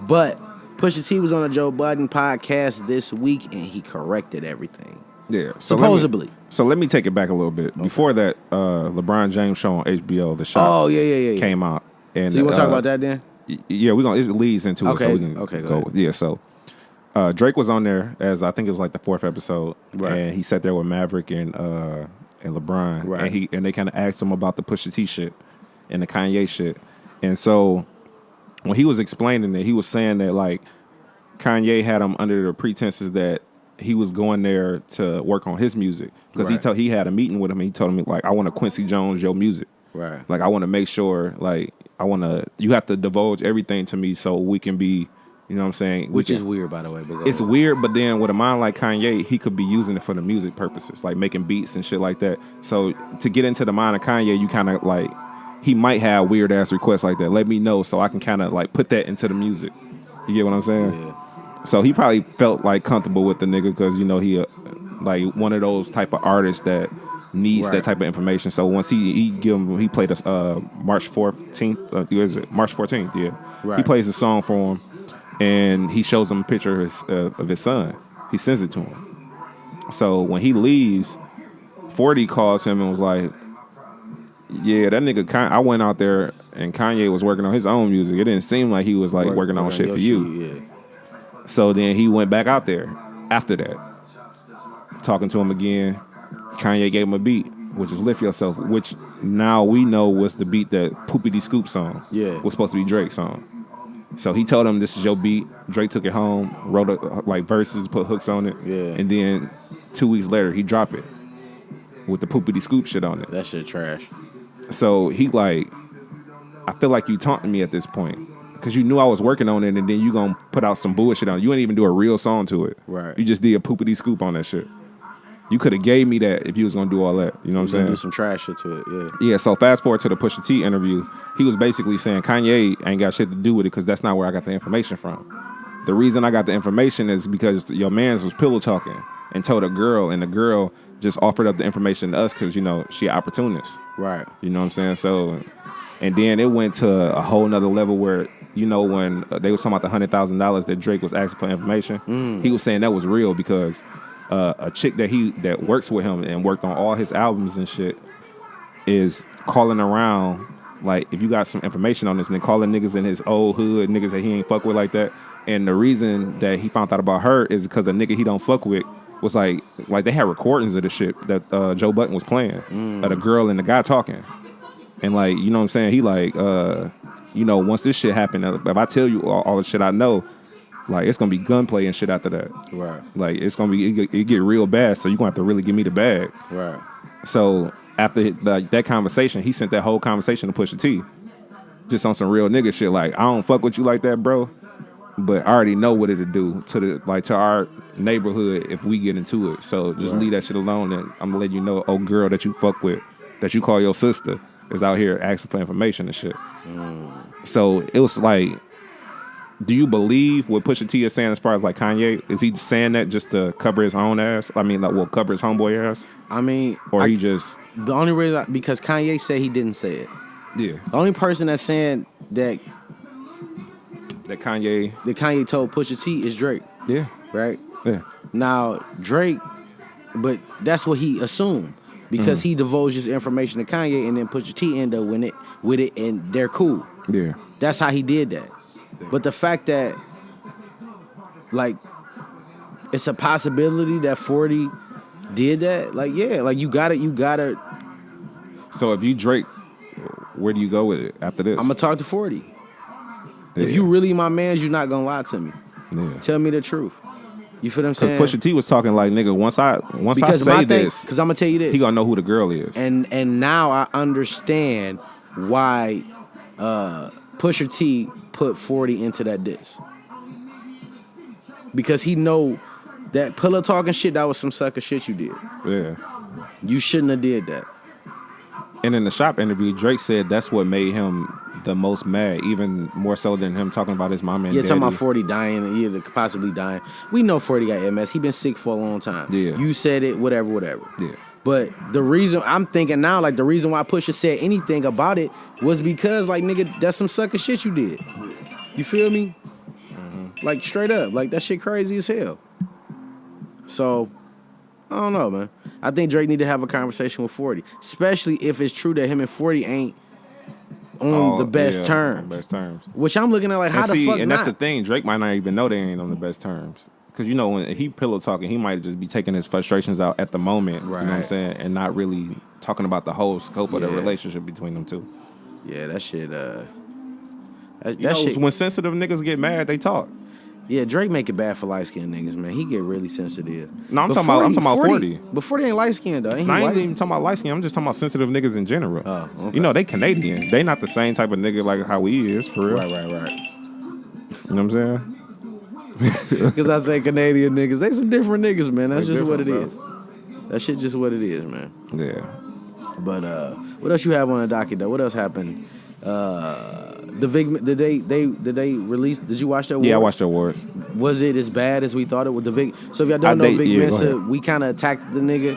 S2: But Pusha T was on a Joe Budden podcast this week, and he corrected everything.
S3: Yeah.
S2: Supposedly.
S3: Let me take it back a little bit. Okay. Before that, LeBron James show on HBO, The Shot.
S2: Oh, yeah.
S3: Came out. And,
S2: so you want to talk about that then?
S3: Yeah, it leads into it, so we can
S2: go.
S3: Yeah, so Drake was on there as I think it was like the 4th episode,
S2: right.
S3: And he sat there with Maverick and LeBron,
S2: right.
S3: and they kind of asked him about the Pusha T shit and the Kanye shit, and so when he was explaining it, he was saying that like Kanye had him under the pretenses that he was going there to work on his music because he had a meeting with him and he told him like, I want to Quincy Jones your music,
S2: right?
S3: Like I want to make sure like. You have to divulge everything to me so we can be, you know what I'm saying?
S2: Which is weird, by the way.
S3: It's weird, but then with a mind like Kanye, he could be using it for the music purposes, like making beats and shit like that. So to get into the mind of Kanye, you kind of like, he might have weird ass requests like that. Let me know so I can kind of like put that into the music. You get what I'm saying?
S2: Yeah.
S3: So he probably felt like comfortable with the nigga because, he like one of those type of artists that needs that type of information. So once he played us March 14th. March 14th? Yeah.
S2: Right.
S3: He plays the song for him, and he shows him a picture of his son. He sends it to him. So when he leaves, 40 calls him and was like, "Yeah, that nigga. I went out there and Kanye was working on his own music. It didn't seem like he was like working on shit for you."
S2: Yeah.
S3: So then he went back out there after that, talking to him again. Kanye gave him a beat. which is Lift Yourself, which now we know was the beat that Poopity Scoop song.
S2: Yeah.
S3: Was supposed to be Drake's song. So he told him this is your beat. Drake took it home, wrote like verses, put hooks on it.
S2: Yeah.
S3: And then 2 weeks later he dropped it with the Poopity Scoop shit on it.
S2: That shit trash.
S3: So he like, I feel like you taunting me at this point. Because you knew I was working on it, and then you gonna put out some bullshit on it. You didn't even do a real song to it.
S2: Right.
S3: You just did a Poopity Scoop on that shit. You could have gave me that if you was gonna do all that. You know what I'm saying?
S2: Do some trash shit to it, yeah.
S3: Yeah, so fast forward to the Pusha T interview. He was basically saying Kanye ain't got shit to do with it because that's not where I got the information from. The reason I got the information is because your mans was pillow talking and told a girl, and the girl just offered up the information to us because, you know, she an opportunist.
S2: Right.
S3: You know what I'm saying? So, and then it went to a whole nother level where, you know, when they was talking about the $100,000 that Drake was asking for information, he was saying that was real because a chick that works with him and worked on all his albums and shit is calling around, like, if you got some information on this, and then calling niggas in his old hood, niggas that he ain't fuck with like that. And the reason that he found out about her is because a nigga he don't fuck with was like they had recordings of the shit that Joe Budden was playing, of the girl and the guy talking. And like, you know what I'm saying? He like, you know, once this shit happened, if I tell you all the shit I know, like, it's gonna be gunplay and shit after that.
S2: Right.
S3: Like, it's gonna be, it get real bad, so you're gonna have to really give me the bag.
S2: Right.
S3: So after that conversation, he sent that whole conversation to Pusha T. Just on some real nigga shit, like, I don't fuck with you like that, bro. But I already know what it'll do to our neighborhood if we get into it. So just leave that shit alone, and I'm gonna let you know, old girl that you fuck with, that you call your sister, is out here asking for information and shit. So it was like, do you believe what Pusha T is saying as far as like Kanye? Is he saying that just to cover his own ass? I mean, like, well, cover his homeboy ass?
S2: I mean,
S3: or he just...
S2: The only reason, because Kanye said he didn't say it.
S3: Yeah.
S2: The only person that's saying that
S3: Kanye
S2: told Pusha T is Drake.
S3: Yeah.
S2: Right?
S3: Yeah.
S2: Now, Drake, but that's what he assumed. Because he divulged his information to Kanye, and then Pusha T ended up with it, and they're cool.
S3: Yeah.
S2: That's how he did that. But the fact that, like, it's a possibility that 40 did that, like, yeah, like, you gotta.
S3: So if you Drake, where do you go with it after this?
S2: I'm gonna talk to 40.
S3: Yeah.
S2: If you really my mans, you're not gonna lie to me.
S3: Yeah.
S2: Tell me the truth. You feel what I'm saying?
S3: Because Pusha T was talking like, nigga, once I say this,
S2: because I'm gonna tell you this,
S3: he gonna know who the girl is.
S2: And now I understand why Pusha T put 40 into that diss. Because he know that pillow talking shit, that was some sucker shit you did.
S3: Yeah.
S2: You shouldn't have did that.
S3: And in the shop interview, Drake said that's what made him the most mad, even more so than him talking about his mama and daddy.
S2: Talking about 40 dying, either possibly dying. We know 40 got MS. He been sick for a long time.
S3: Yeah.
S2: You said it, whatever.
S3: Yeah.
S2: But the reason, I'm thinking now, like, the reason why Pusha said anything about it was because, like, nigga, that's some sucker shit you did. You feel me? Like, straight up. Like, that shit crazy as hell. So, I don't know, man. I think Drake need to have a conversation with 40. Especially if it's true that him and 40 ain't on the best terms.
S3: Best terms.
S2: Which I'm looking at like, how the fuck
S3: and
S2: not?
S3: that's the thing. Drake might not even know they ain't on the best terms. Because, you know, when he pillow talking, he might just be taking his frustrations out at the moment.
S2: Right.
S3: You know what I'm saying? And not really talking about the whole scope of the relationship between them two.
S2: Yeah, that shit,
S3: shit. When sensitive niggas get mad, they talk.
S2: Yeah, Drake make it bad for light-skinned niggas, man. He get really sensitive.
S3: No, I'm talking about 40.
S2: But 40 ain't light-skinned, though.
S3: I ain't even talking about light-skinned. I'm just talking about sensitive niggas in general.
S2: Oh, okay.
S3: You know, they Canadian. They not the same type of nigga like how we is, for real.
S2: Right.
S3: You know what I'm saying?
S2: Because I say Canadian niggas. They some different niggas, man. That's
S3: they
S2: just what it
S3: bro.
S2: is. That shit just what it is, man.
S3: Yeah.
S2: But what else you have on the docket, though? What else happened? The Vic, did they release? Did you watch the awards?
S3: Yeah, I watched the awards.
S2: Was it as bad as we thought it would? The Vic. So if y'all don't know, Vic Mensa, we kind of attacked the nigga.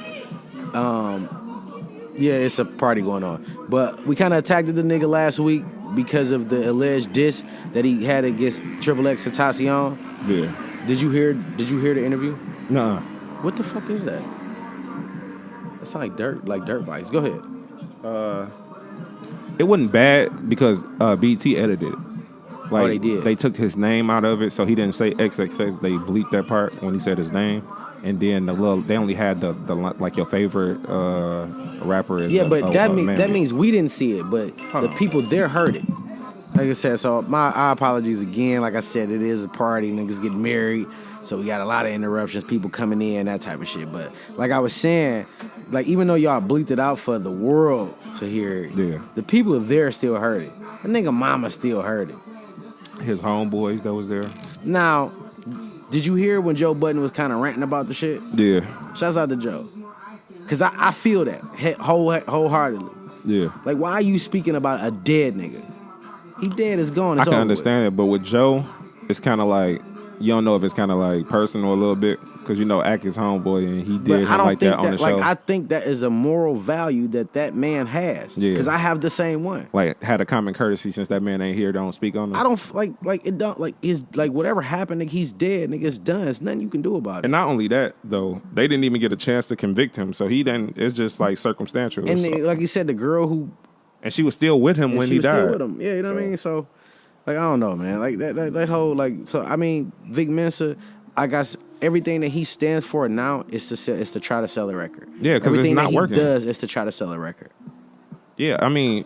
S2: Yeah, it's a party going on, but we kind of attacked the nigga last week because of the alleged diss that he had against Triple X Tentacion.
S3: Yeah.
S2: Did you hear the interview?
S3: Nuh-uh.
S2: What the fuck is that? That sounds like dirt bikes. Go ahead.
S3: It wasn't bad because BT edited it. Like,
S2: they did.
S3: They took his name out of it, so he didn't say XXX. They bleeped that part when he said his name. and then they only had the like your favorite rapper is
S2: Yeah, but that
S3: man.
S2: means we didn't see it, but the people there heard it. Like I said, so our apologies again. Like I said, it is a party. Niggas getting married. So we got a lot of interruptions, people coming in, that type of shit. But like I was saying, like even though y'all bleeped it out for the world to hear it, the people there still heard it. The nigga mama still heard it.
S3: His homeboys that was there.
S2: Now, did you hear when Joe Budden was kind of ranting about the shit?
S3: Yeah.
S2: Shouts out to Joe. Because I feel that wholeheartedly.
S3: Yeah.
S2: Like, why are you speaking about a dead nigga? He dead, is gone, it's
S3: I can
S2: over
S3: understand
S2: with.
S3: it, but with Joe, it's kind of like, you don't know if it's kind of like personal a little bit, because you know Ack is homeboy and he did him like that on the show.
S2: Like, I think that is a moral value that man has.
S3: Yeah.
S2: Because I have the same one.
S3: Like, had a common courtesy since that man ain't here, don't speak on him.
S2: I don't, like it don't, like, it's, like, whatever happened, nigga, he's dead, nigga, it's done. There's nothing you can do about it.
S3: And not only that, though, they didn't even get a chance to convict him, so it's just, like, circumstantial.
S2: And
S3: so.
S2: like you said, the girl who...
S3: And she was still with him when he died.
S2: Still with him. Yeah, you know what I mean? So, like, I don't know, man. Like, that whole, like... So, I mean, Vic Mensa, I got... Everything that he stands for now is to try to sell a record.
S3: Yeah, because it's not working.
S2: Everything that he does is to try to sell a record.
S3: Yeah, I mean,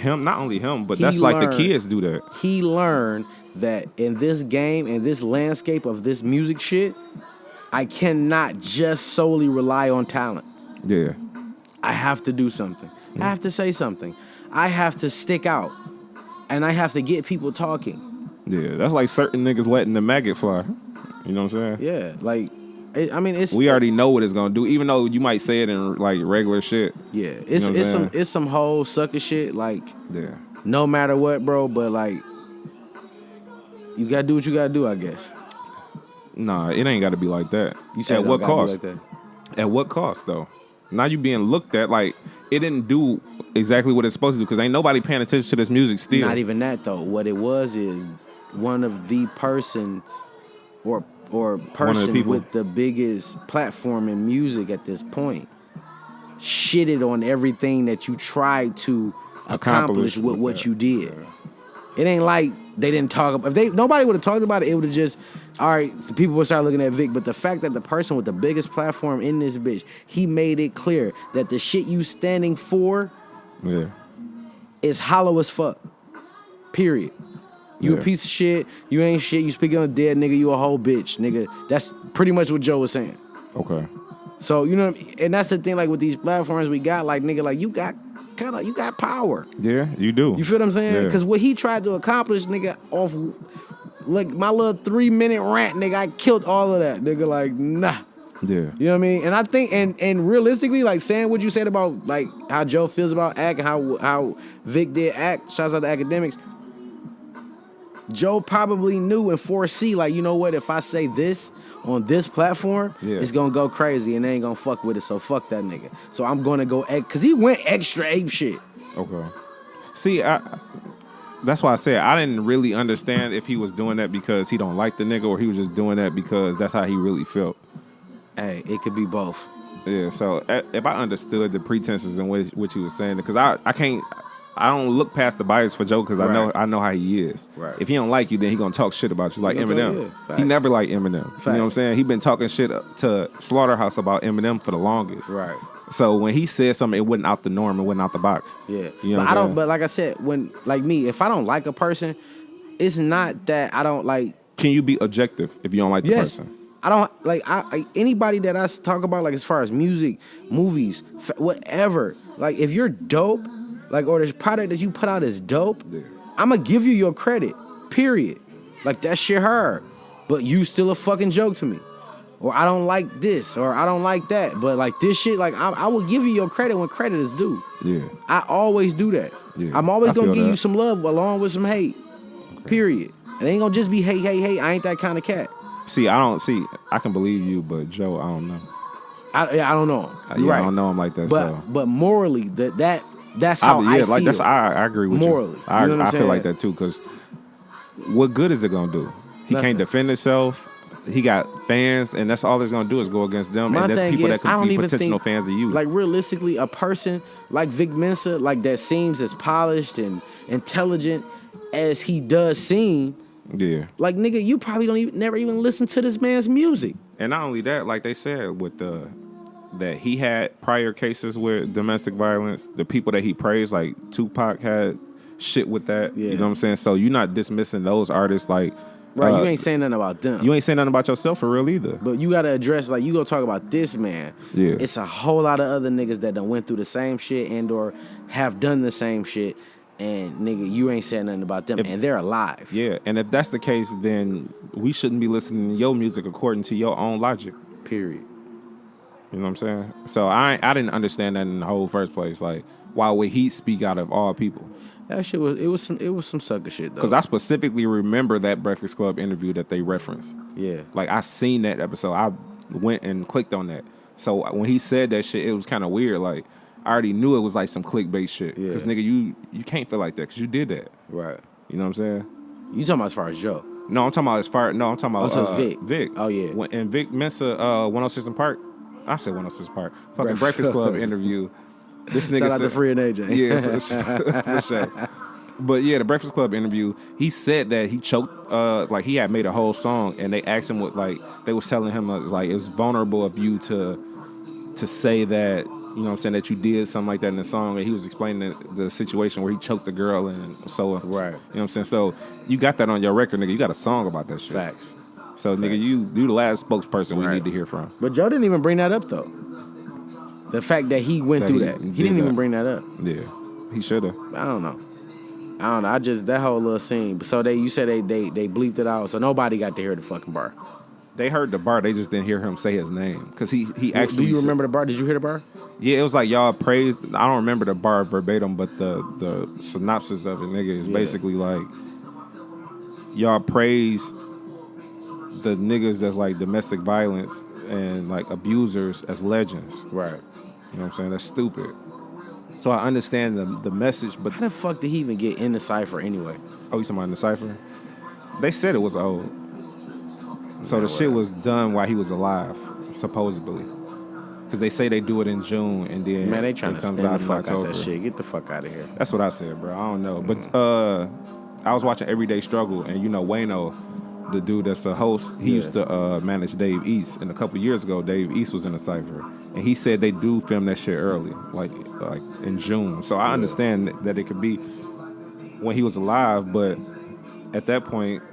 S3: not only him, but that's like the kids do that.
S2: He learned that in this game, in this landscape of this music shit, I cannot just solely rely on talent.
S3: Yeah.
S2: I have to do something. I have to say something. I have to stick out. And I have to get people talking.
S3: Yeah, that's like certain niggas letting the maggot fly. You know what I'm saying?
S2: Yeah, like, I mean, it's...
S3: We already know what it's gonna do, even though you might say it in like regular shit.
S2: Yeah, it's some whole sucker shit, like, no matter what, bro, but like, you gotta do what you gotta do, I guess.
S3: Nah, it ain't gotta be like that.
S2: You said
S3: at what cost?
S2: Like
S3: at what cost, though? Now you being looked at like it didn't do exactly what it's supposed to do, because ain't nobody paying attention to this music still.
S2: Not even that, though. What it was is one of the persons or person with the biggest platform in music at this point shitted on everything that you tried to accomplish with what you did. It ain't like they didn't talk about... If nobody would have talked about it, it would have just... All right, so people would start looking at Vic. But the fact that the person with the biggest platform in this bitch, he made it clear that the shit you standing for is hollow as fuck. Period. You a piece of shit. You ain't shit. You speaking on a dead nigga. You a whole bitch, nigga. That's pretty much what Joe was saying.
S3: Okay.
S2: So, you know, and that's the thing, like, with these platforms we got, like, nigga, like, you got power.
S3: Yeah, you do.
S2: You feel what I'm saying? Because
S3: Yeah.
S2: what he tried to accomplish, nigga, off, like, my little 3-minute rant, nigga, I killed all of that. Nigga, like, nah.
S3: Yeah.
S2: You know what I mean? And I think, and realistically, like, saying what you said about, like, how Joe feels about Ack and how Vic did Ack, shouts out to Academics, Joe probably knew and foresee, like, you know what, if I say this on this platform, it's gonna go crazy and they ain't gonna fuck with it, so fuck that nigga. So I'm gonna go, because he went extra ape shit.
S3: Okay. See, that's why I said I didn't really understand if he was doing that because he don't like the nigga or he was just doing that because that's how he really felt.
S2: Hey, it could be both.
S3: Yeah, so if I understood the pretenses in which he was saying it, because I don't look past the bias for Joe because I know how he is.
S2: Right.
S3: If he don't like you, then he gonna talk shit about you like Eminem. He never liked Eminem.
S2: Fact.
S3: You know what I'm saying? He been talking shit to Slaughterhouse about Eminem for the longest.
S2: Right.
S3: So when he said something, it wasn't out the norm. It wasn't out the box.
S2: Yeah.
S3: You know
S2: but like I said, when, like me, if I don't like a person, it's not that I don't like.
S3: Can you be objective if you don't like the person?
S2: I don't like anybody that I talk about, like, as far as music, movies, whatever. Like, if you're dope, like, or the product that you put out is dope, I'm gonna give you your credit. Period. Like, that shit hard, but you still a fucking joke to me. Or I don't like this, or I don't like that. But like this shit, like I will give you your credit when credit is due. Yeah. I always do that. Yeah. I'm always gonna give you some love along with some hate. Okay. Period. It ain't gonna just be hate. I ain't that kind of cat.
S3: I can believe you, but Joe, I don't know.
S2: I don't know him.
S3: Right. I don't know him like that.
S2: But morally, that's how I feel.
S3: Like I agree with
S2: morally,
S3: you. I feel like that too, because what good is it gonna do? He can't defend himself. He got fans, and that's all it's gonna do is go against them. And there's people that could be potential fans of you.
S2: Like, realistically, a person like Vic Mensa, like, that seems as polished and intelligent as he does seem.
S3: Yeah.
S2: Like, nigga, you probably never even listen to this man's music.
S3: And not only that, like they said, with that he had prior cases with domestic violence. The people that he praised, like Tupac, had shit with that.
S2: Yeah.
S3: You know what I'm saying? So you're not dismissing those artists like.
S2: Right, you ain't saying nothing about them.
S3: You ain't saying nothing about yourself for real either.
S2: But you gotta address, like, you go talk about this man.
S3: Yeah.
S2: It's a whole lot of other niggas that done went through the same shit and or have done the same shit. And nigga, you ain't saying nothing about them, and they're alive.
S3: Yeah, and if that's the case, then we shouldn't be listening to your music according to your own logic.
S2: Period.
S3: You know what I'm saying? So I didn't understand that in the whole first place. Like, why would he speak out of all people?
S2: That shit was some sucker shit though.
S3: Because I specifically remember that Breakfast Club interview that they referenced.
S2: Yeah.
S3: Like, I seen that episode. I went and clicked on that. So when he said that shit, it was kind of weird. Like, I already knew it was like some clickbait shit.
S2: Yeah.
S3: Because nigga, you can't feel like that because you did that.
S2: Right.
S3: You know what I'm saying?
S2: You talking about as far as Joe?
S3: No, I'm talking about I'm talking about
S2: Vic.
S3: Vic.
S2: Oh yeah.
S3: And Vic Mensa, 106 in Park. I said 106 Park. Fucking Breakfast Club interview. This nigga
S2: Shout out
S3: said,
S2: to Free and AJ.
S3: Yeah, for sure. But yeah, the Breakfast Club interview, he said that he choked, like he had made a whole song, and they asked him what, like, they was telling him, like, it's vulnerable of you to say that, you know what I'm saying, that you did something like that in the song, and he was explaining the situation where he choked the girl and so on.
S2: Right.
S3: You know what I'm saying? So you got that on your record, nigga. You got a song about that shit.
S2: Facts.
S3: So, nigga, you the last spokesperson we need to hear from.
S2: But Joe didn't even bring that up though. The fact that he went through that, he didn't even bring that up.
S3: Yeah, he should have.
S2: I don't know. I just that whole little scene. So you said they bleeped it out, so nobody got to hear the fucking bar.
S3: They heard the bar, they just didn't hear him say his name because he actually.
S2: Do you remember the bar? Did you hear the bar?
S3: Yeah, it was like y'all praised. I don't remember the bar verbatim, but the synopsis of it, nigga, is basically like y'all praise the niggas that's like domestic violence and like abusers as legends.
S2: Right.
S3: You know what I'm saying? That's stupid. So I understand the message, but
S2: how the fuck did he even get in the cipher anyway?
S3: Oh, you talking about in the cipher? They said it was old. So the shit was done while he was alive, supposedly. Because they say they do it in June, and then
S2: man, they trying to
S3: comes
S2: spin
S3: out
S2: the
S3: in
S2: fuck
S3: October.
S2: out that shit. Get the fuck out of here.
S3: That's what I said, bro. I don't know. But I was watching Everyday Struggle, and you know Wayno, the dude that's a host, he used to manage Dave East. And a couple years ago, Dave East was in the cipher. And he said they do film that shit early, like in June. So I understand that it could be when he was alive, but at that point,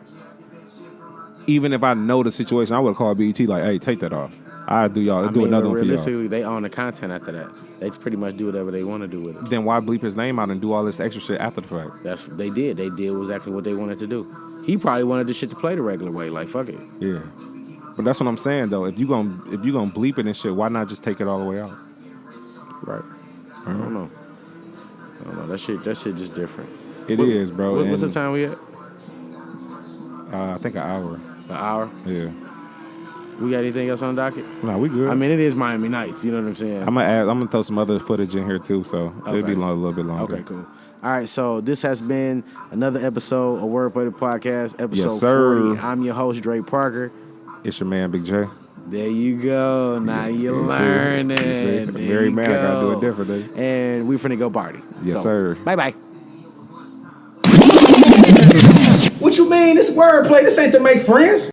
S3: even if I know the situation, I would call BET like, hey, take that off. I'll do another one for y'all.
S2: Realistically, they own the content after that. They pretty much do whatever they want to do with it.
S3: Then why bleep his name out and do all this extra shit after the fact?
S2: That's what they did. They did exactly what they wanted to do. He probably wanted the shit to play the regular way. Like, fuck it.
S3: Yeah. But that's what I'm saying, though. If you gonna bleep it and shit, why not just take it all the way out?
S2: Right. I don't know. That shit just different.
S3: It is, bro.
S2: What's the time we at?
S3: I think an hour.
S2: An hour?
S3: Yeah.
S2: We got anything else on the docket?
S3: Nah, we good.
S2: I mean, it is Miami Nice. You know what I'm saying?
S3: I'm gonna throw some other footage in here too, so it'll be a little bit longer.
S2: Okay, cool. All right, so this has been another episode of Wordplay the Podcast, episode
S3: Yes, sir.
S2: 40. I'm your host, Drake Parker.
S3: It's your man, Big J.
S2: There you go. Now you're learning.
S3: Very man, I gotta do it differently.
S2: And we finna go party.
S3: Yes, sir.
S2: Bye-bye.
S1: What you mean? This wordplay. This ain't to make friends.